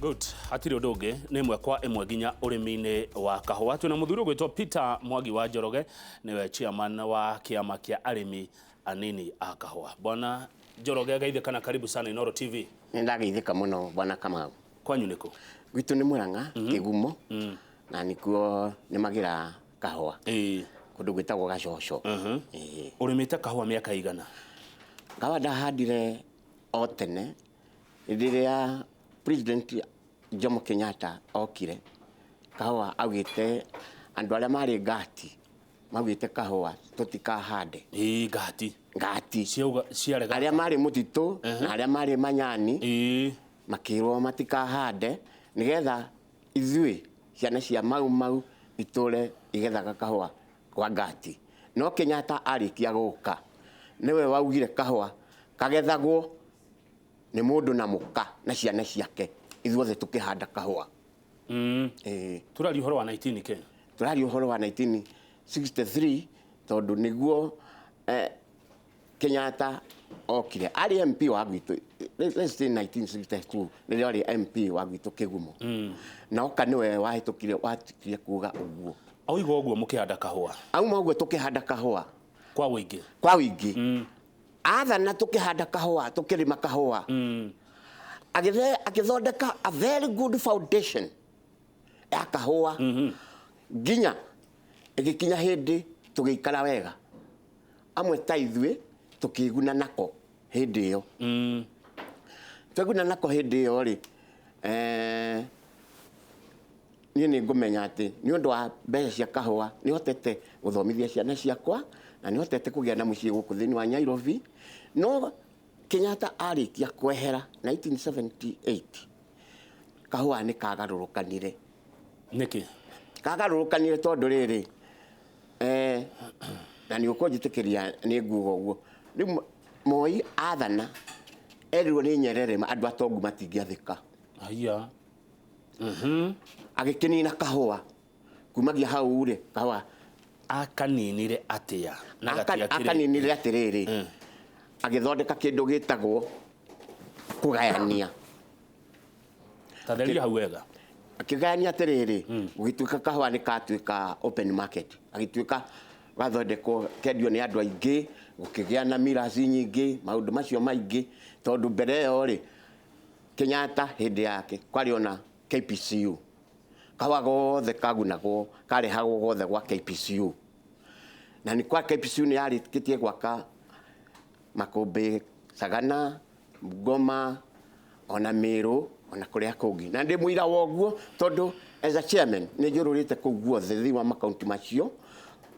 Good. Hatiri ndoge ni mwe kwa emwe ginya urimi-ini wa kahua. Twina muthuri ugwitwo Peter Mwangi wa Njoroge, niwe chairman wa kiama kia arimi anini a kahua. Bwana Njoroge, gaithikana, karibu sana Inooro TV. Nindageithika muno bwana Kamau. Kwanyu niku? Gwitu ni Murang'a, Kigumo. Na nikuo ni magira kahua. Kundu gwitagwo Gacocho. Urimite kahua miaka igana? Kahua ndahandire o tene. Ndiria President Jomo Kenyatta okire, kahua augite andu aria mari ngati maugite kahua tutikahande. Ngati ciarega aria mari mutitu na aria mari manyani makirwo matikahande nigetha ithui ciana cia mau iture igethaga kahua kwa ngati. No Kenyatta arikia guka niwe waugire kahua kagethagwo ni mundu na muka na ciana ciake ithuothe tukihanda kahua. Turari uhoro wa 19 ke? Turari uhoro wa 1963 tondu niguo Kenyatta okire ari MP wa gwitu. Let's say 1962 nirio ari MP wa gwitu Kigumo. Na oka niwe wahitukire watikire kuga uguo. Auigo uguo mukihanda kahua? Auma uguo tukihanda kahua kwa wingi. Kwa wingi. Athana tukihanda kahua, tukirima kahua. Agithondeka a very good foundation ya kahua. Ginya igikinya hindi tugikara wega. Amwe ta ithuĩ tukiguna nako hindi iyo. Tweguna nako hindi iyo ri ni ngumenya ati ni undu wa mbeca cia kahua ni hotete guthomithia ciana ciakwa na ni hotete kugia na mucii guku thini wa Nairobi. No Kenyatta arikia kwehera 1978 kahua ni kagarurukanire. Niki kagarurukanire tondu riri na ni ukunjitikiria ni ngugo uguo. Riu Moi athana erirwo ni Nyerere andu atongu matingiathika. Aya. Agikinina kahua kumagia hau ri kahua akaninire atia na akaninire atiriri agithondeka kindu gitagwo kugayania. Tatheria hau wega. Akigayania atiriri gugituika kahua ni katuika open market. Agituika gathondeko kendio ni andu aingi gukigia na miraci nyingi maundu macio maingi tondu mbere yo ri Kenyatta hindi yake kwari ona KPCU. Kahua gothe kagunagwo karehagwo gothe gwa KPCU. Na ni kwa KPCU ni yarikitie gwaka Makumbi, Sagana, Bungoma, ona Meru, ona kuria kungi. Na ndi muira woguo tondu as a chairman ni njururite kuu guothe thi wa makaunti macio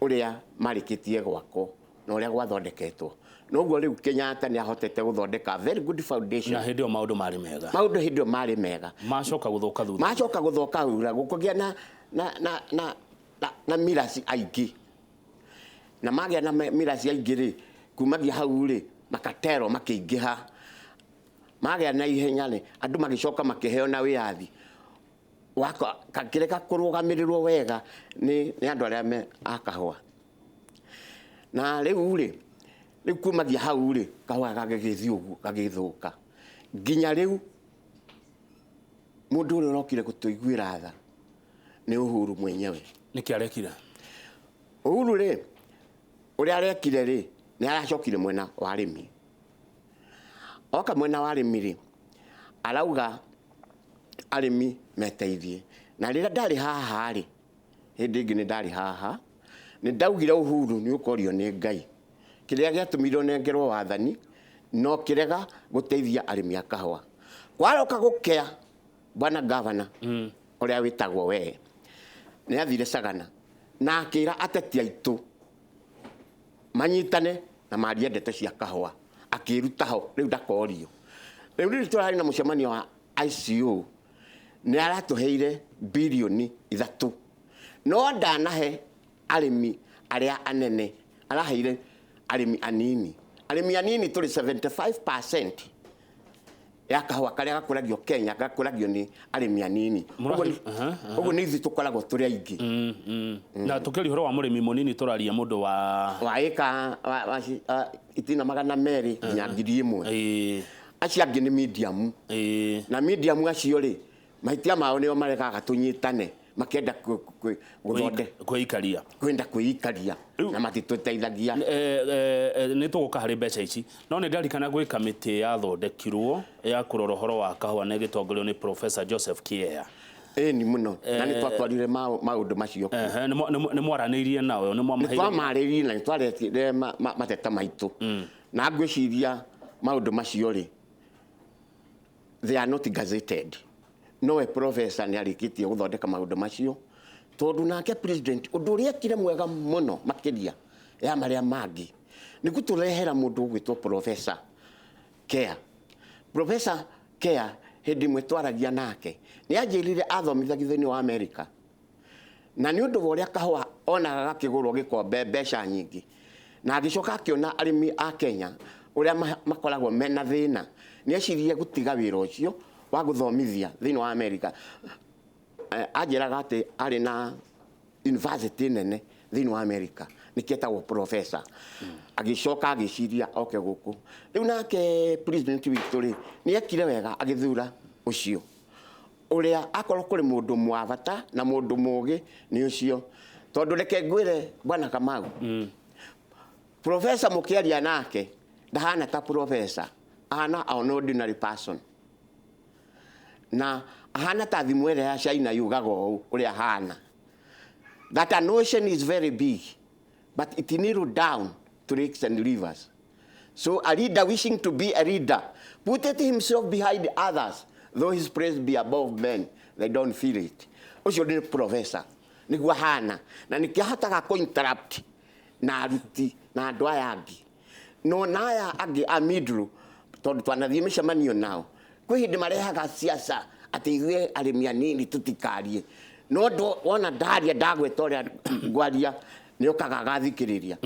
uria marikitie gwako na uria gwathondeketwo. Noguo riu Kenyatta ni ahotete guthondeka very good foundation. Na hindi o maundu mari mega. Maundu hindi o mari mega. Macoka guthuka thutha. Macoka guthuka thutha gukugia na miraci aingi. Na magia na miraci aingi ri kumagia hau ri makatero makiingiha. Magia na ihenya ri andu magicoka makiheo na wiathi. Wako kakireka kurugamirirwo wega ni andu aria me akahua. Na riu ri kumagia hau ri kahua gagithii uguo gagithuka. Ginya riu mundu uri urokire gutuiguira tha ni Uhuru mwenyewe. Niki arekire? Uhuru ri uria arekire ri ni aracokire mwena wa arimi. Oka mwena wa arimi ri arauga arimi meteithie. Na rira ndari haha ri hindi ingi ni ndari haha ni ndaugire Uhuru ni ukorio ni Ngai. Kiria giatumirwo nengerwo wathani no kirega guteithia arimi a kahua. Kwaroka gukea bwana governor uria witagwo we ni athire Sagana na akira ateti aitu manyitane na maria ndeto cia kahua akiruta ho riu ndakorio. Riu turari na mucemanio wa ICU ni aratuheire bilioni 3 no ndanahe arimi aria anene araheire arimi anini. Arimi anini turi 75% ya kahua karia gakuragio Kenya gakuragio ni arimi anini. Uguo ni ithu tukoragwo turi aingi. Na tukiri horo wa murimi munini turaria mundu wa eka itina magana meri nginya 1,000. Acio angi ni medium. Na medium acio ri Mahĩtia mao nĩo marekaga tũnyitane makĩenda kwĩikaria kwenda kwĩikaria na matitũteithagia. Nĩ tũgũka harĩ mbeca ici no nĩ ndarikana gwĩ kamĩtĩ yathondekirwo ya kũrora ũhoro wa kahũa na ĩgĩtongorio nĩ Professor Joseph Kieya. Ni muno na nĩ twatwarire maũndũ macio nĩ mwaranĩirie nao nĩ twamarĩirie na nĩ twaretire mateta maitũ na ngwĩciria maũndũ macio rĩ they are not gazetted. Nowe professor nĩ arĩkĩtie gũthondeka maũndũ macio tondũ nake president ũndũ ũrĩa ekire mwega mũno makĩria ya marĩa mangĩ nĩ gũtũrehera mũndũ ũgwĩtwo Professor Kieya. Professor Kieya hĩndĩ ĩmwe twaragia nake nĩ anjĩrire athomithagia thĩinĩ wa America na nĩ ũndũ wa ũrĩa kahũa onaga gakĩgũrwo gĩkombe mbeca nyingĩ na agĩcoka akĩona arĩmi a Kenya ũrĩa makoragwo mena thĩna nĩ ecirie gũtiga wĩra ũcio wa gũthomithia thĩinĩ wa America. Anjĩraga atĩ arĩ na university nene thĩinĩ wa America nĩkĩetagwo professor. Agĩcoka agĩciria oke gũkũ rĩu nake president witũ rĩ nĩ ekire wega agĩthura ũcio ũrĩa akorwo kũrĩ mũndũ mwabata na mũndũ mũgĩ nĩ ũcio tondũ reke ngwĩre bwana Kamau Professor mũkĩaria nake ndahana ta professor, ahana an ordinary person na ahana ta thimũ ĩrĩa ya China yugaga ũũ ũrĩa ahana that an ocean is very big but it narrows down to lakes and rivers. So a leader wishing to be a leader puteth himself behind others, though his praise be above men, they don't feel it. Ũcio nĩ professor nĩguo ahana na nĩkĩhotaga kũ-interrupt na aruti na andũ aya angĩ no na aya angĩ a middle tondũ twanathiĩ mĩcemanio nao kwĩ hĩndĩ marehaga siasa atĩ ithuĩ arĩmi anini tũtikarie no wona ndaria ndagweta ũrĩa ngwaria nĩ okaga agathikĩrĩria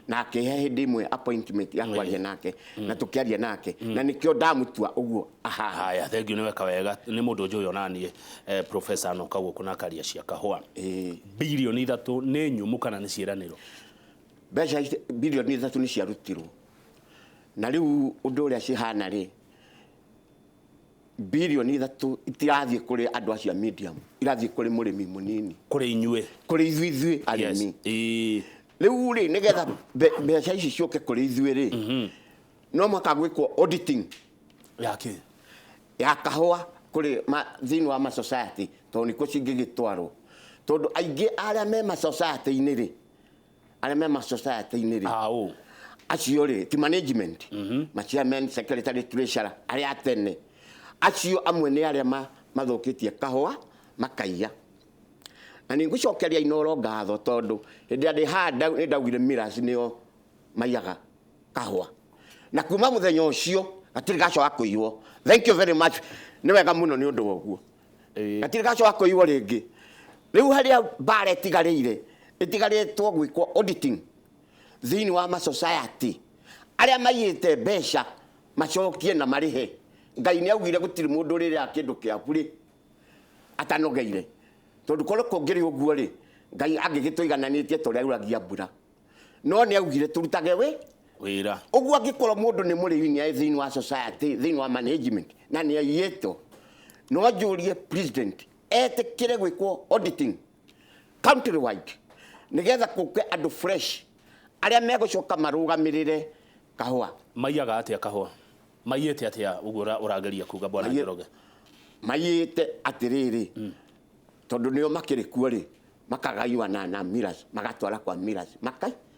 na akĩhe hĩndĩ ĩmwe appointment ya kwaria nake na tũkĩaria nake na nĩkĩo ndamũtua ũguo. Haya, thengiũ nĩ weka wega nĩ mũndũ njũĩ onaniĩ Professor anoka gũkũ na akaria cia kahũa. Bilioni 3 nĩ nyumu kana nĩ ciĩranĩro? Mbeca bilioni 3 nĩ ciarutirwo na rĩu ũndũ ũrĩa cihana rĩ bilioni 3 itirathiĩ kũrĩ andũ acio medium irathiĩ kũrĩ mũrĩmi mũnini kũrĩ inyuĩ ithuĩ arĩmi. Rĩu rĩ nĩgetha mbeca ici ciũke kũrĩ ithuĩ rĩ no mũhaka gwĩkwo auditing ya kahũa kũrĩ thĩinĩ wa society tondũ nĩkuo cingĩgĩtwarwo tondũ aingĩ arĩa me society-inĩ rĩ acio rĩ ti management chairman secretary treasurer arĩa atene acio amwe nĩ arĩa mathũkĩtie kahũa makaiya na nĩ ngũcokeria Inooro ngatho tondũ hĩndĩ ndĩ handa nĩ ndaugire Millers nĩo maiyaga kahũa na kuma mũthenya ũcio gatirĩ gacoka kũiywo. Thank you very much, nĩ wega mũno nĩ ũndũ wa ũguo gatirĩ gacoka kũiywo rĩngĩ. Rĩu harĩa bara ĩtigarĩtwo gwĩkwo auditing thĩinĩ wa society arĩa maiyĩte mbeca macokie na marĩhe. Ngai nĩ augire gũtirĩ mũndũ rĩrĩa kĩndũ kĩa bure atanogeire tondũ korwo kũngĩrĩ ũguo rĩ Ngai angĩgĩtũigananĩtie tũrĩa uragia mbura no nĩ augire tũrutage wĩra ũguo angĩkorwo mũndũ nĩ mũrĩmi thĩinĩ wa society thĩinĩ wa management na nĩ aiyĩtwo no njũrie president etĩkĩre gwĩkwo auditing country wide nĩgetha kũke andũ fresh arĩa megũcoka marũgamĩrĩre kahũa. Maiyaga atĩa kahũa? Maiyĩte atĩa ũguo ũrageria kuga bwana Njoroge? Maiyĩte atĩrĩrĩ tondũ nĩo makĩrĩ kuo rĩ makagayua na Millers magatwara kwa Millers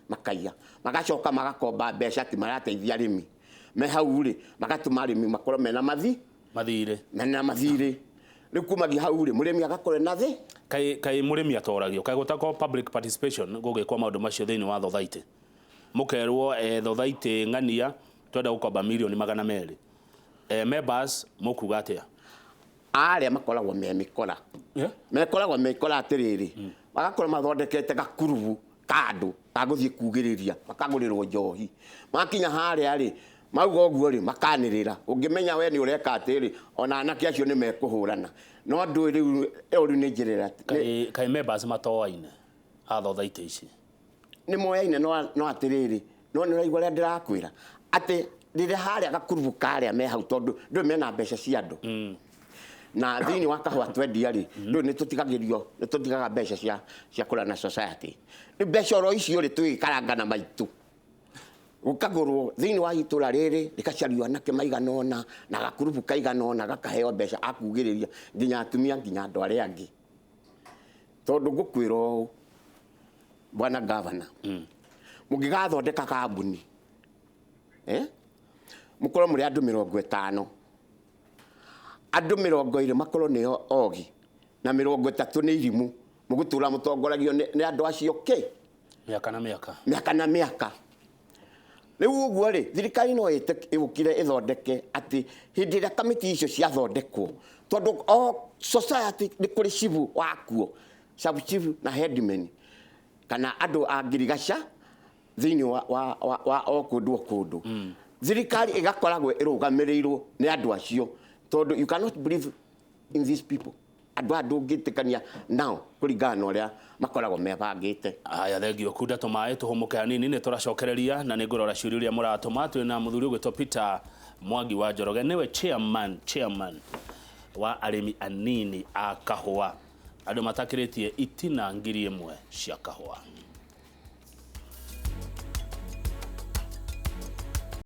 makaiya magacoka magakomba mbeca ati marateithia arĩmi me hau rĩ magatũma arĩmi makorwo mena mathirĩ rĩu kumagia hau rĩ mũrĩmi agakorwo na thĩ kaĩ mũrĩmi atoragio kaĩ gũtakwo public participation gũgĩkwo maũndũ macio thĩinĩ wa thothaitĩ mũkerwo thothaitĩ ng'ania twenda gũkomba milioni 200 members mũkuga atĩa? Arĩa makoragwo mekoragwo mekora atĩrĩrĩ magakorwo mathondekete gakurubu kandũ gagũthiĩ kugĩrĩria makagũrĩrwo njohi makinya harĩa rĩ mauga ũguo rĩ makanĩrĩra ũngĩmenya we nĩ ũreka atĩrĩ ona anake acio nĩ mekũhũrana no ndũ rĩu nĩ njĩrĩra kaĩ members matoaine athothaitĩ ici nĩ moyaine no atĩrĩrĩ no nĩ ũraigua ũrĩa ndĩrakwĩra atĩ rĩrĩa harĩa gakurubu karĩa me hau tondũ ndũrĩ mena mbeca cia andũ na thini wa kahua twendia ri riu ni tutigaga mbeca cia kula na society ni mbeca oro icio ri tuikaranga na maitu ukagurwo thini wa itura riri rikacario anake maiganona na gakurubu kaiganona gakaheo mbeca akugiriria nginya atumia nginya andu aria angi tondu ngukwiro bwana governor mugigathondeka kambuni mukorwo muri andu 50 andu 20 makorwo nio ogi na 30 ni irimu mugutura mutongoragio ni andu acio ki miaka na miaka riu uguo ri thirikari no igukire ithondeke ati hindi ria kamiti icio ciathondekwo tondu o society ni kuri civu wakuo sub chief na headman kana andu a ngirigaca thini wa okundu thirikari igakoragwo irugamiriro ni andu acio tondu you cannot believe in these people andu ngitikania now kuringana uria makoragwo mebangite. Aya thengio kunda tumae tuhumuke hanini ni turacokereria na ni ngurora ciuri uria muratuma twina muthuri ugwitwo Peter Mwangi wa Njoroge niwe chairman wa arimi anini a kahua andu matakiritie itina ngiri 1 cia kahua.